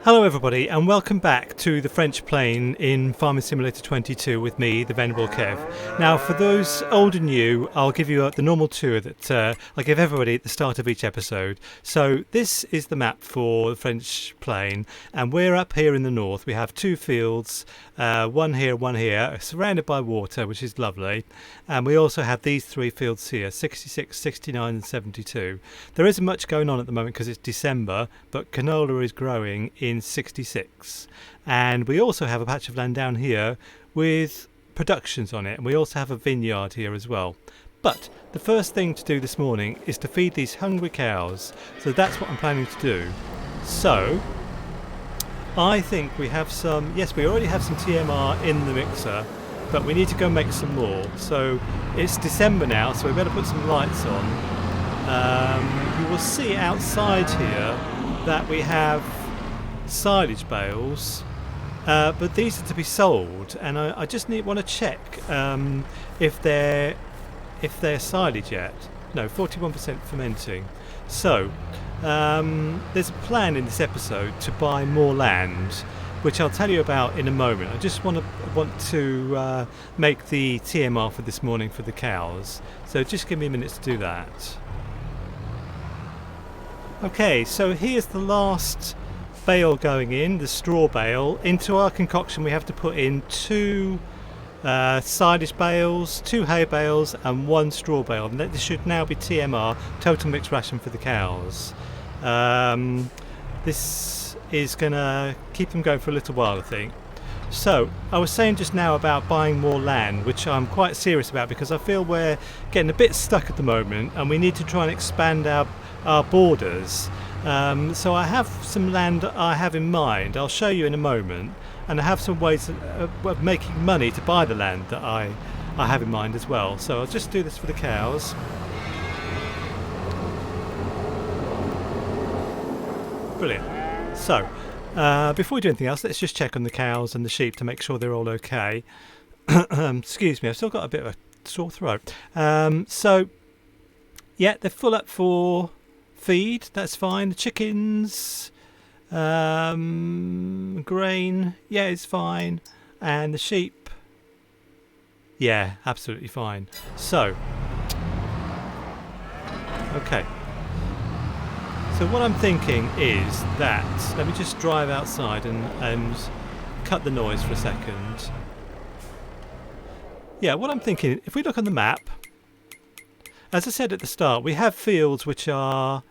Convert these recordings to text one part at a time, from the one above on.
Hello everybody and welcome back to the French Plain in Farming Simulator 22 with me, the Venerable Kev. Now for those old and new, I'll give you the normal tour that I give everybody at the start of each episode. So this is the map for the French Plain and we're up here in the north. We have two fields, one here, surrounded by water, which is lovely. And we also have these three fields here, 66, 69 and 72. There isn't much going on at the moment because it's December, but canola is growing in 66, and we also have a patch of land down here with productions on it, and we also have a vineyard here as well. But the first thing to do this morning is to feed these hungry cows, so that's what I'm planning to do. So I think we have some, yes, we already have some TMR in the mixer, but we need to go make some more. So it's December now, so we better put some lights on. You will see outside here that we have silage bales, but these are to be sold, and I just want to check if they're silage yet. No, 41% fermenting. So there's a plan in this episode to buy more land, which I'll tell you about in a moment. I just want to make the TMR for this morning for the cows, so just give me a minute to do that. Okay, so here's the last bale going in, the straw bale. Into our concoction we have to put in two silage bales, two hay bales and one straw bale, and this should now be TMR, total mixed ration for the cows. This is going to keep them going for a little while, I think. So I was saying just now about buying more land, which I'm quite serious about because I feel we're getting a bit stuck at the moment and we need to try and expand our borders. So I have some land I have in mind. I'll show you in a moment, and I have some ways of making money to buy the land that I have in mind as well. So I'll just do this for the cows. Brilliant. So before we do anything else, let's just check on the cows and the sheep to make sure they're all okay. Excuse me, I've still got a bit of a sore throat. So yeah, they're full up for feed, that's fine. The chickens, grain, yeah, it's fine. And the sheep, yeah, absolutely fine. So, okay. So what I'm thinking is that, let me just drive outside and cut the noise for a second. Yeah, what I'm thinking, if we look on the map, as I said at the start, we have fields which are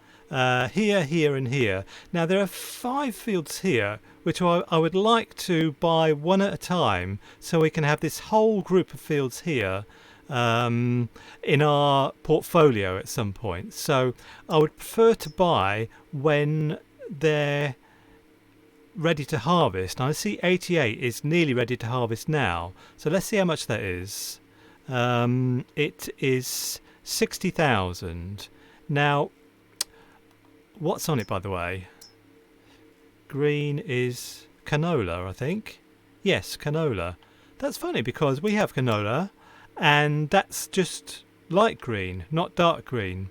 here, here and here. Now there are 5 fields here which I would like to buy one at a time, so we can have this whole group of fields here in our portfolio at some point. So I would prefer to buy when they're ready to harvest. Now I see 88 is nearly ready to harvest now, so let's see how much that is. It is 60,000. Now what's on it, by the way? Green is canola, I think. Yes, canola. That's funny because we have canola and that's just light green, not dark green.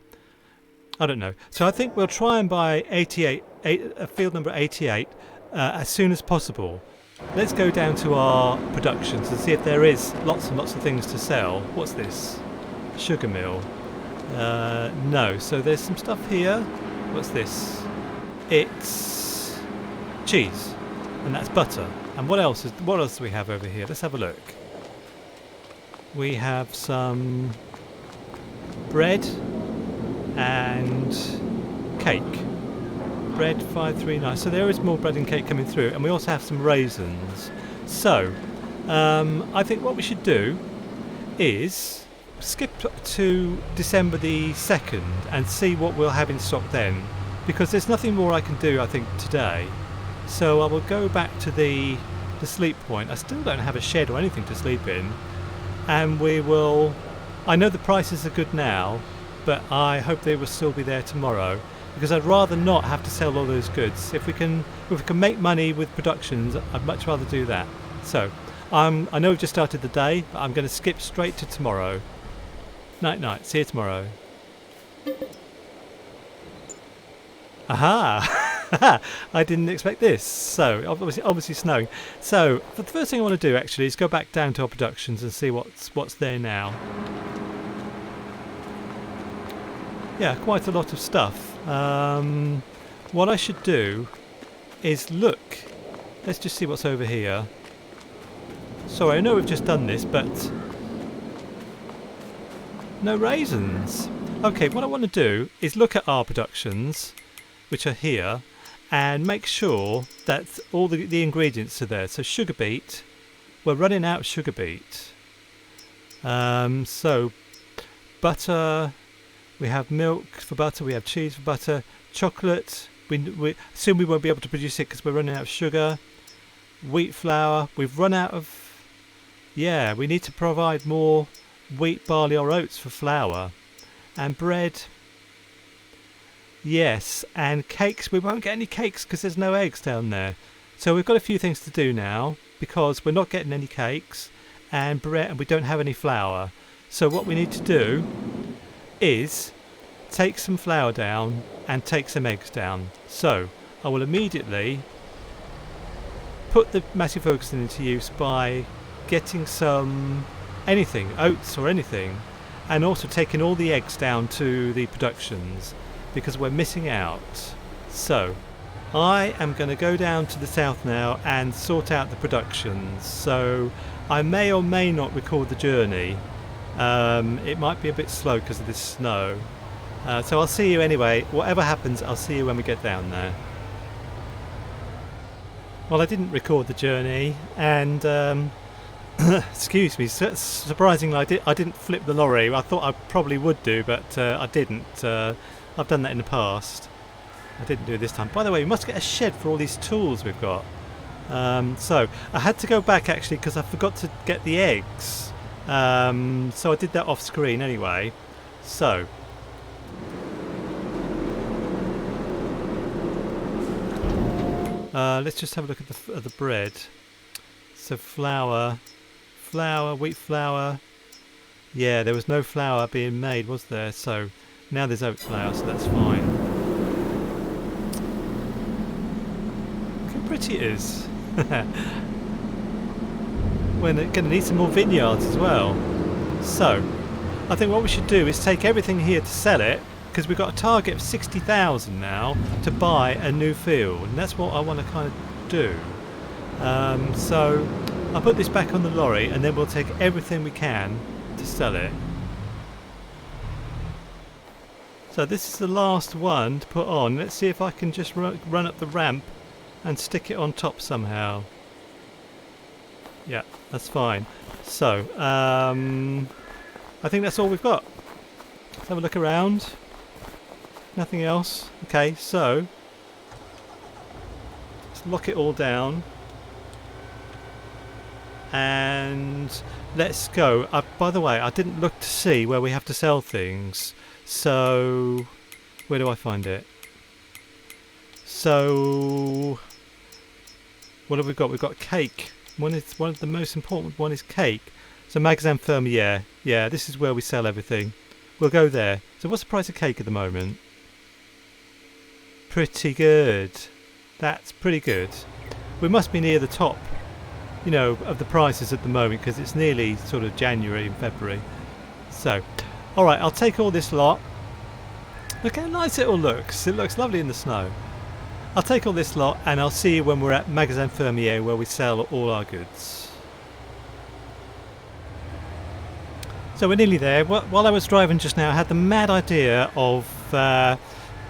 I don't know. So I think we'll try and buy 88, field number 88 as soon as possible. Let's go down to our productions and see if there is lots and lots of things to sell. What's this? Sugar mill. No. So there's some stuff here. What's this? It's cheese, and that's butter. And what else do we have over here? Let's have a look. We have some bread and cake. Bread 539. So there is more bread and cake coming through, and we also have some raisins. So I think what we should do is skip to December the 2nd and see what we'll have in stock then, because there's nothing more I can do, I think, today. So I will go back to the sleep point. I still don't have a shed or anything to sleep in, and we will, I know the prices are good now, but I hope they will still be there tomorrow, because I'd rather not have to sell all those goods. If we can make money with productions, I'd much rather do that. So I know we've just started the day, but I'm going to skip straight to tomorrow. Night. See you tomorrow. Aha! I didn't expect this. So obviously snowing. So the first thing I want to do actually is go back down to our productions and see what's there now. Yeah, quite a lot of stuff. What I should do is look. Let's just see what's over here. Sorry, I know we've just done this, but no raisins. Okay, what I want to do is look at our productions, which are here, and make sure that all the ingredients are there. So sugar beet, we're running out of sugar beet. So butter, we have milk for butter, we have cheese for butter, chocolate, we assume we won't be able to produce it because we're running out of sugar. Wheat flour, we've run out of, yeah, we need to provide more wheat, barley or oats for flour. And bread, yes, and cakes, we won't get any cakes because there's no eggs down there. So we've got a few things to do now because we're not getting any cakes and bread, and we don't have any flour. So what we need to do is take some flour down and take some eggs down. So I will immediately put the massive focusing into use by getting some anything, oats or anything, and also taking all the eggs down to the productions because we're missing out. So I am going to go down to the south now and sort out the productions. So I may or may not record the journey. It might be a bit slow because of this snow. So I'll see you anyway. Whatever happens, I'll see you when we get down there. Well, I didn't record the journey, and excuse me, surprisingly I didn't flip the lorry. I thought I probably would do, but I didn't. I've done that in the past. I didn't do it this time. By the way, we must get a shed for all these tools we've got. So I had to go back actually because I forgot to get the eggs. So I did that off screen anyway. So let's just have a look at the bread. So flour, wheat flour. Yeah, there was no flour being made, was there? So now there's oat flour, so that's fine. Look how pretty it is. We're going to need some more vineyards as well. So I think what we should do is take everything here to sell it, because we've got a target of 60,000 now to buy a new field, and that's what I want to kind of do. So I'll put this back on the lorry and then we'll take everything we can to sell it. So this is the last one to put on. Let's see if I can just run up the ramp and stick it on top somehow. Yeah, that's fine. So I think that's all we've got. Let's have a look around. Nothing else. Okay, so let's lock it all down and let's go. By the way, I didn't look to see where we have to sell things, so where do I find it? So what have we got? We've got cake. One of the most important one is cake. So Magasin Fermier, yeah, this is where we sell everything. We'll go there. So what's the price of cake at the moment? Pretty good. That's pretty good. We must be near the top, you know, of the prices at the moment because it's nearly sort of January and February. So, alright, I'll take all this lot. Look how nice it all looks. It looks lovely in the snow. I'll take all this lot and I'll see you when we're at Magasin Fermier where we sell all our goods. So we're nearly there. While I was driving just now, I had the mad idea of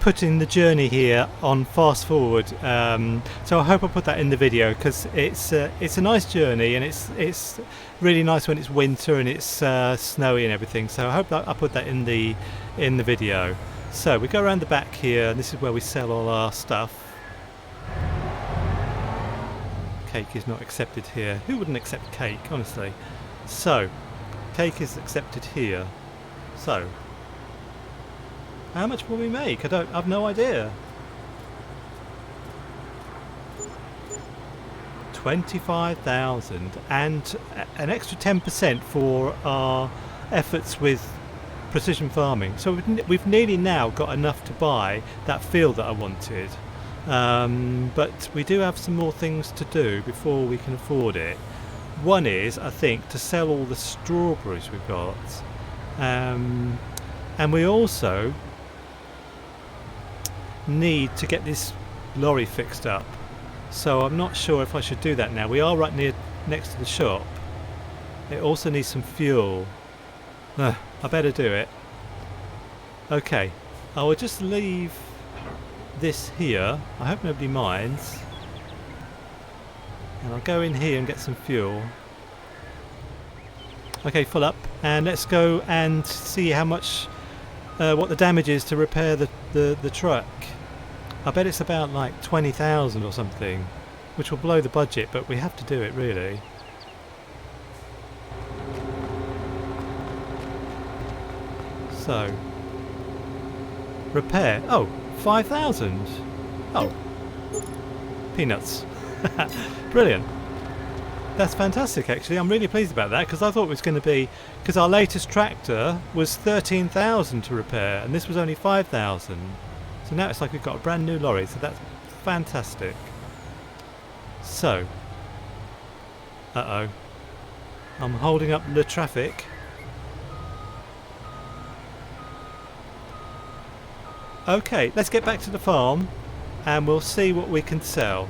putting the journey here on fast forward. So I hope I put that in the video because it's a nice journey and it's really nice when it's winter and it's snowy and everything. So I hope that I put that in the video. So we go around the back here and this is where we sell all our stuff. Cake is not accepted here. Who wouldn't accept cake, honestly? So cake is accepted here. So how much will we make? I've no idea. 25,000 and an extra 10% for our efforts with precision farming. So we've nearly now got enough to buy that field that I wanted. But we do have some more things to do before we can afford it. One is, I think, to sell all the strawberries we've got. And we also need to get this lorry fixed up. So I'm not sure if I should do that now. We are right next to the shop. It also needs some fuel. I better do it. Okay, I will just leave this here. I hope nobody minds. And I'll go in here and get some fuel. Okay, full up, and let's go and see how much, what the damage is to repair the truck. I bet it's about like 20,000 or something, which will blow the budget, but we have to do it really. So, repair. Oh, 5,000. Oh, peanuts. Brilliant. That's fantastic actually. I'm really pleased about that because I thought it was going to be, because our latest tractor was 13,000 to repair and this was only 5,000. So now it's like we've got a brand new lorry, so that's fantastic. So, I'm holding up the traffic. Okay, let's get back to the farm and we'll see what we can sell.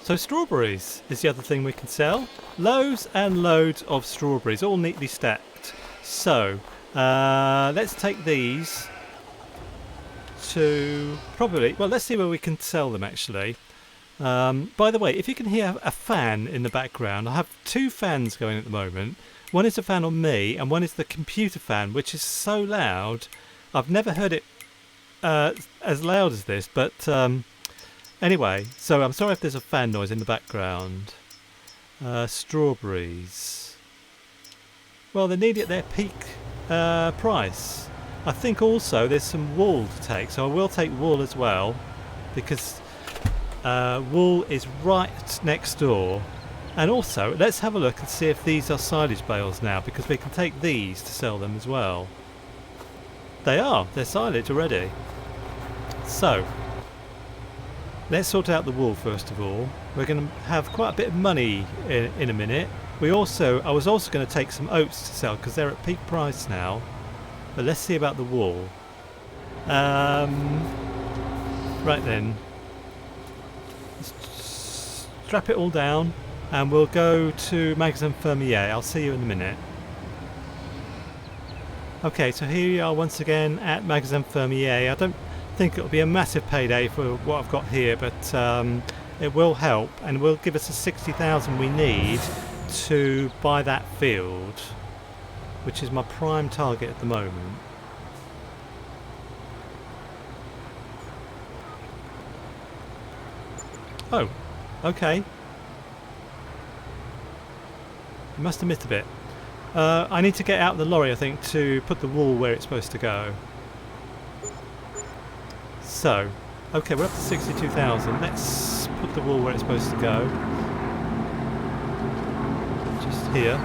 So strawberries is the other thing we can sell. Loads and loads of strawberries, all neatly stacked. So, let's take these to probably, well, let's see where we can sell them actually. By the way, if you can hear a fan in the background, I have two fans going at the moment. One is a fan on me and one is the computer fan, which is so loud. I've never heard it as loud as this, but anyway, so I'm sorry if there's a fan noise in the background. Strawberries. Well, they need it at their peak price. I think also there's some wool to take, so I will take wool as well, because wool is right next door. And also, let's have a look and see if these are silage bales now, because we can take these to sell them as well. They are, they're silage already. So, let's sort out the wool first of all. We're going to have quite a bit of money in a minute. I was also going to take some oats to sell because they're at peak price now. But let's see about the wool. Right then. Let's strap it all down and we'll go to Magasin Fermier. I'll see you in a minute. Okay, so here we are once again at Magasin Fermier. I don't think it'll be a massive payday for what I've got here, but it will help and will give us the 60,000 we need to buy that field, which is my prime target at the moment. Oh, okay. I must have missed a bit. I need to get out the lorry, I think, to put the wool where it's supposed to go. So, okay, we're up to 62,000. Let's put the wool where it's supposed to go. Just here.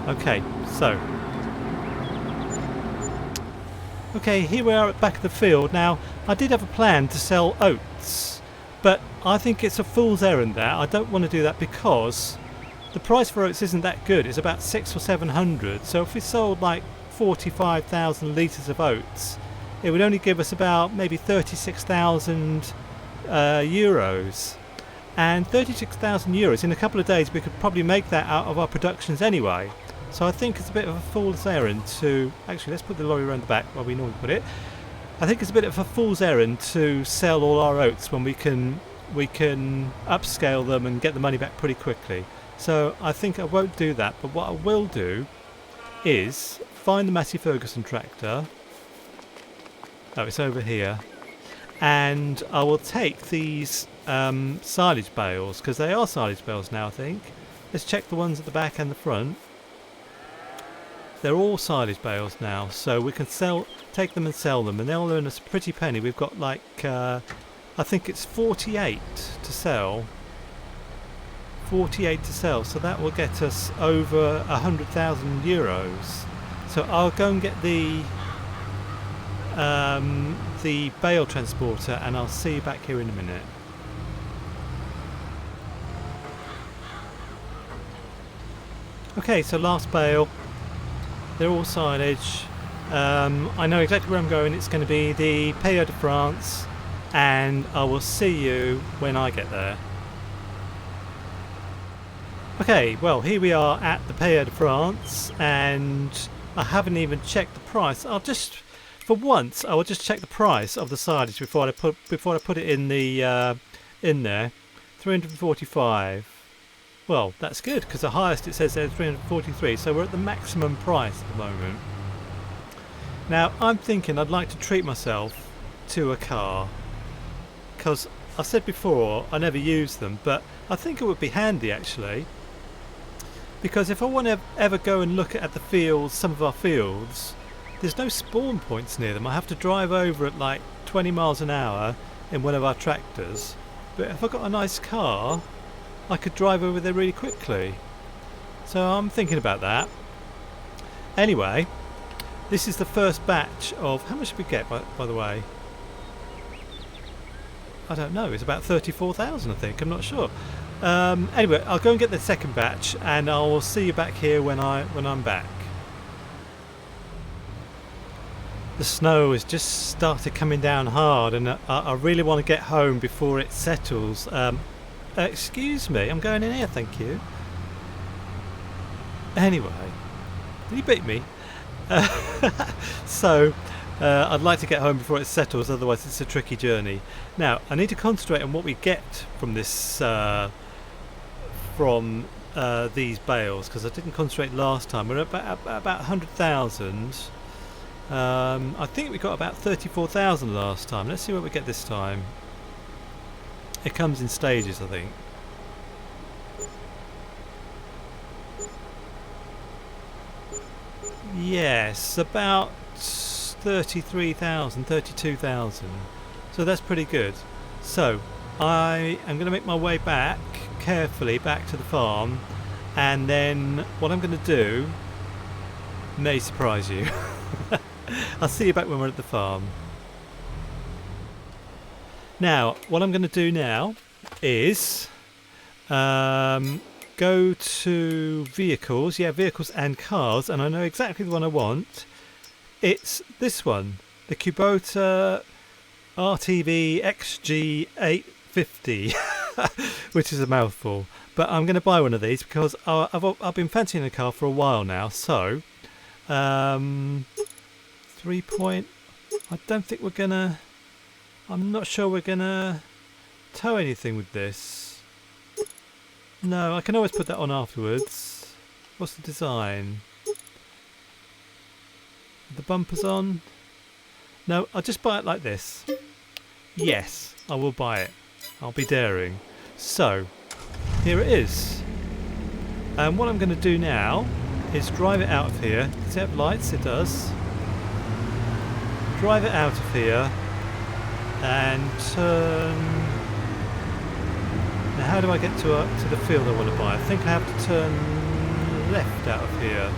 Okay, so. Okay, here we are at the back of the field. Now, I did have a plan to sell oats, but I think it's a fool's errand there. I don't want to do that because the price for oats isn't that good. It's about 600 or 700. So if we sold like 45,000 litres of oats, it would only give us about maybe 36,000 euros. And 36,000 euros, in a couple of days we could probably make that out of our productions anyway. So I think it's a bit of a fool's errand to... Actually, let's put the lorry around the back where we normally put it. I think it's a bit of a fool's errand to sell all our oats when we can upscale them and get the money back pretty quickly. So I think I won't do that. But what I will do is find the Massey Ferguson tractor. Oh, it's over here. And I will take these silage bales, because they are silage bales now, I think. Let's check the ones at the back and the front. They're all silage bales now, so we can sell take them and sell them, and they'll earn us a pretty penny. We've got like, I think it's 48 to sell. 48 to sell, so that will get us over 100,000 euros. So I'll go and get the bale transporter, and I'll see you back here in a minute. Okay, so last bale. They're all signage. I know exactly where I'm going. It's going to be the Pays de France, and I will see you when I get there. Okay, well, here we are at the Pays de France, and I haven't even checked the price. For once, I will just check the price of the silage before I put it in the in there. 345. Well, that's good, because the highest it says there is 343, so we're at the maximum price at the moment. Now, I'm thinking I'd like to treat myself to a car, because I said before I never use them, but I think it would be handy actually. Because if I want to ever go and look at the fields, some of our fields, there's no spawn points near them. I have to drive over at like 20 miles an hour in one of our tractors. But if I've got a nice car, I could drive over there really quickly. So I'm thinking about that. Anyway, this is the first batch of... How much did we get, by the way? I don't know. It's about 34,000, I think. I'm not sure. Anyway, I'll go and get the second batch, and I will see you back here when I'm back. The snow has just started coming down hard, and I really want to get home before it settles. Excuse me, I'm going in here, thank you. Anyway, did he beat me? So, I'd like to get home before it settles, otherwise it's a tricky journey. Now, I need to concentrate on what we get from this, these bales, because I didn't concentrate last time. We're at about 100,000. I think we got about 34,000 last time. Let's see what we get this time. It comes in stages, I think. Yes, about 33,000, 32,000. So that's pretty good. So I am going to make my way back carefully back to the farm, and then what I'm going to do may surprise you. I'll see you back when we're at the farm. Now, what I'm going to do now is go to vehicles, vehicles and cars, and I know exactly the one I want. It's this one, the Kubota RTV XG850, which is a mouthful. But I'm going to buy one of these because I've been fancying a car for a while now. So, 3 point. I don't think we're gonna. I'm not sure we're gonna tow anything with this. No, I can always put that on afterwards. What's the design? The bumpers on? No, I'll just buy it like this. Yes, I will buy it. I'll be daring. So, here it is. And what I'm going to do now is drive it out of here. Does it have lights? It does. Drive it out of here and turn. Now, how do I get to the field I want to buy? I think I have to turn left out of here.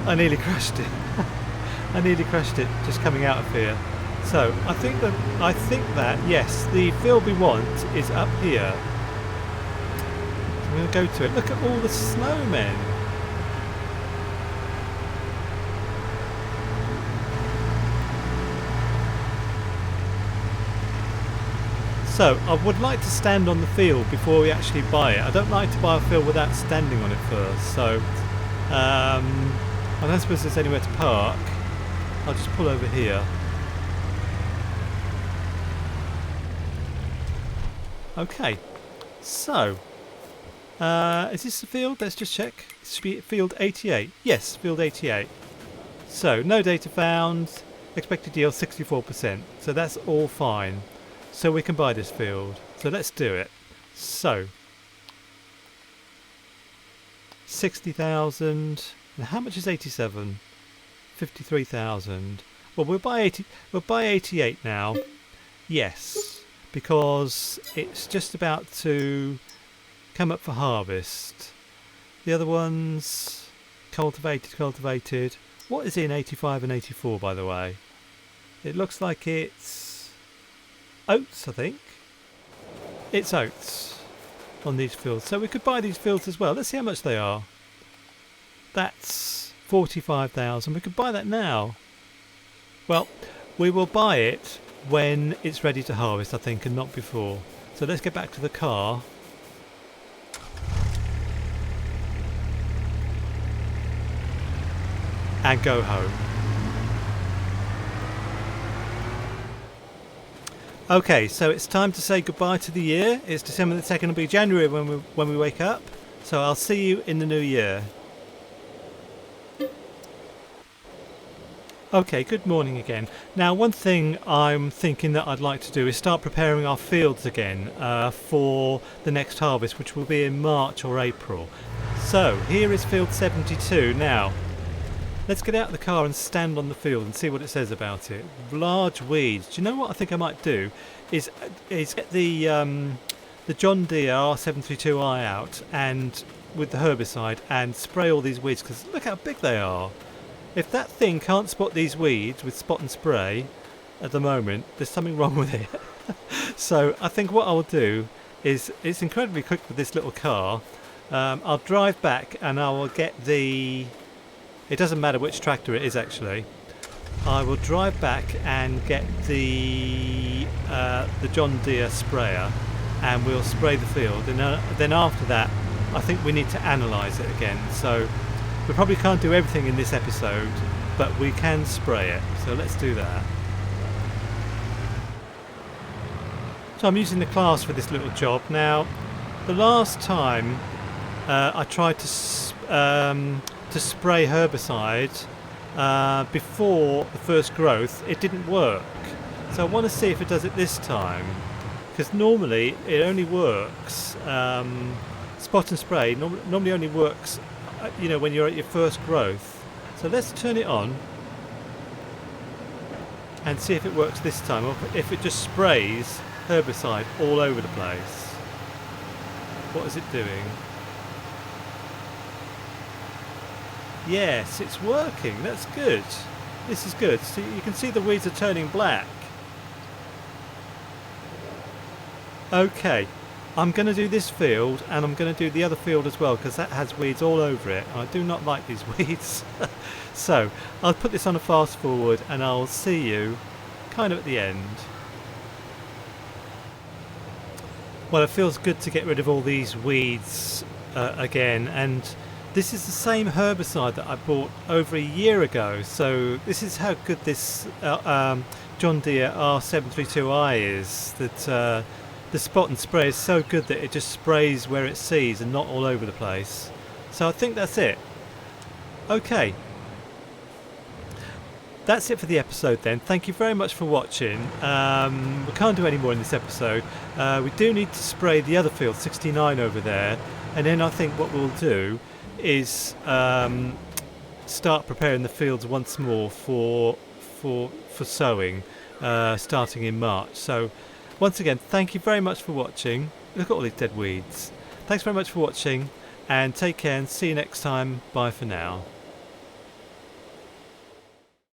I nearly crashed it. I nearly crashed it just coming out of here. So I think that yes, the field we want is up here. So I'm going to go to it. Look at all the snowmen. So I would like to stand on the field before we actually buy it. I don't like to buy a field without standing on it first. So I don't suppose there's anywhere to park. I'll just pull over here. Okay, so is this the field? Let's just check. It should be field 88. Yes, field 88. So no data found. Expected yield 64%. So that's all fine. So we can buy this field. So let's do it. So 60,000. And how much is 87? 53,000. Well, we'll buy 80. We'll buy 88 now. Yes, because it's just about to come up for harvest. The other ones, cultivated. What is in 85 and 84, by the way? It looks like it's oats, I think. It's oats on these fields. So we could buy these fields as well. Let's see how much they are. That's 45,000. We could buy that now. Well, we will buy it when it's ready to harvest, I think, and not before. So let's get back to the car. And go home. Okay, so it's time to say goodbye to the year. It's December the 2nd, it'll be January when we wake up. So I'll see you in the new year. Okay, good morning again. Now, one thing I'm thinking that I'd like to do is start preparing our fields again for the next harvest, which will be in March or April. So here is field 72 now. Let's get out of the car and stand on the field and see what it says about it. Large weeds. Do you know what I think I might do? Is get the John Deere R732i out and with the herbicide and spray all these weeds, because look how big they are. If that thing can't spot these weeds with spot and spray at the moment, there's something wrong with it. So I think what I'll do is, it's incredibly quick with this little car. I'll drive back and I will get the... It doesn't matter which tractor it is actually. I will drive back and get the John Deere sprayer, and we'll spray the field. And then after that, I think we need to analyse it again. So we probably can't do everything in this episode, but we can spray it. So let's do that. So I'm using the class for this little job. Now, the last time I tried to spray herbicide before the first growth, it didn't work. So I want to see if it does it this time, because normally it only works spot and spray normally only works when you're at your first growth. So let's turn it on and see if it works this time, or if it just sprays herbicide all over the place. What is it doing? Yes, it's working. That's good. This is good. So you can see the weeds are turning black. Okay, I'm going to do this field, and I'm going to do the other field as well, because that has weeds all over it. I do not like these weeds. So I'll put this on a fast forward and I'll see you kind of at the end. Well, it feels good to get rid of all these weeds again, and this is the same herbicide that I bought over a year ago. So this is how good this John Deere R732i is, that the spot and spray is so good that it just sprays where it sees and not all over the place. So I think that's it. Okay, that's it for the episode then. Thank you very much for watching. We can't do any more in this episode. We do need to spray the other field, 69 over there, and then I think what we'll do is start preparing the fields once more for sowing, starting in March. So once again, thank you very much for watching. Look at all these dead weeds. Thanks very much for watching, and take care and see you next time. Bye for now.